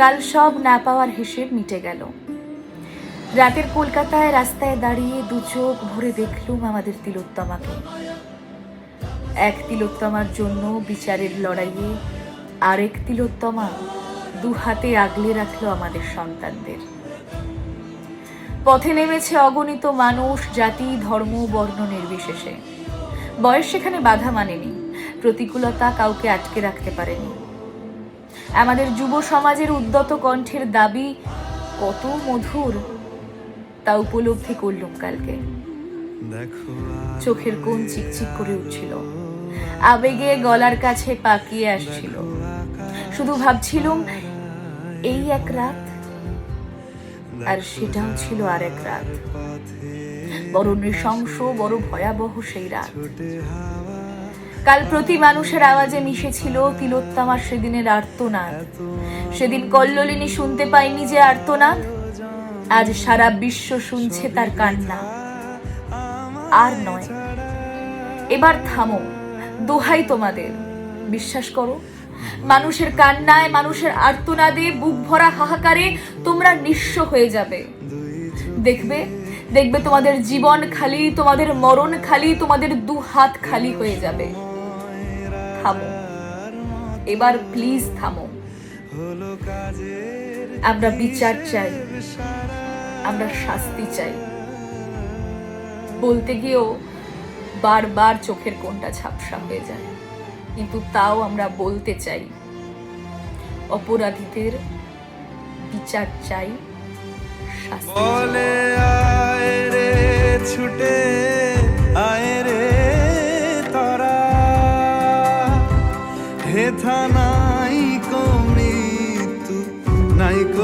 কাল সব না পাওয়ার হিসেব মিটে গেল। রাতের কলকাতায় রাস্তায় দাঁড়িয়ে দু চোখ ভরে দেখলুম আমাদের তিলোত্তমাকে। এক তিলোত্তমার জন্য বিচারের লড়াইয়ে আরেক তিলোত্তমা দু হাতে আগলে রাখলো আমাদের সন্তানদের। পথে নেমেছে অগণিত মানুষ, জাতি, ধর্ম, বর্ণ নির্বিশেষে। বয়স সেখানে বাধা মানেনি, প্রতিকূলতা কাউকে আটকে রাখতে পারেনি। আমাদের যুব সমাজের উদ্যত কণ্ঠের দাবি কত মধুর তা উপলব্ধি করলুম কালকে। চোখের কোণ চিকচিক করে উঠছিল, আবেগে গলার কাছে পাকিয়ে আসছিল। শুধু ভাবছিলুম এই এক রাত, আর সেটাও ছিল আর এক রাত, বড় নৃশংস, বড় ভয়াবহ সেই রাত। কাল প্রতি মানুষের আওয়াজে মিশেছিল তিলোত্তমার সেদিনের আর্তনাদ। সেদিন কল্লোলিনী শুনতে পায়নি যে আর্তনাদ, আজ সারা বিশ্ব শুনছে তার কান্না। আর নয়, এবার থামো, দোহাই তোমাদের, বিশ্বাস করো। মানুষের কান্নায়, মানুষের আর্তনাদে, বুক ভরা হাহাকারে তোমরা নিঃস্ব হয়ে যাবে। দেখবে দেখবে তোমাদের জীবন খালি, তোমাদের মরণ খালি, তোমাদের দু হাত খালি হয়ে যাবে। থামো, এবার প্লিজ থামো। আমরা বিচার চাই, আমরা শাস্তি চাই। বলতে গিয়েও বারবার চোখের কোণটা ঝাপসা হয়ে যায়, কিন্তু তাও আমরা বলতে চাই, অপরাধীদের বিচার চাই, শাস্তি বলে আয় রে ছুটে আয় রে তারা, হেথা নাই কো মৃত্যু নাই কো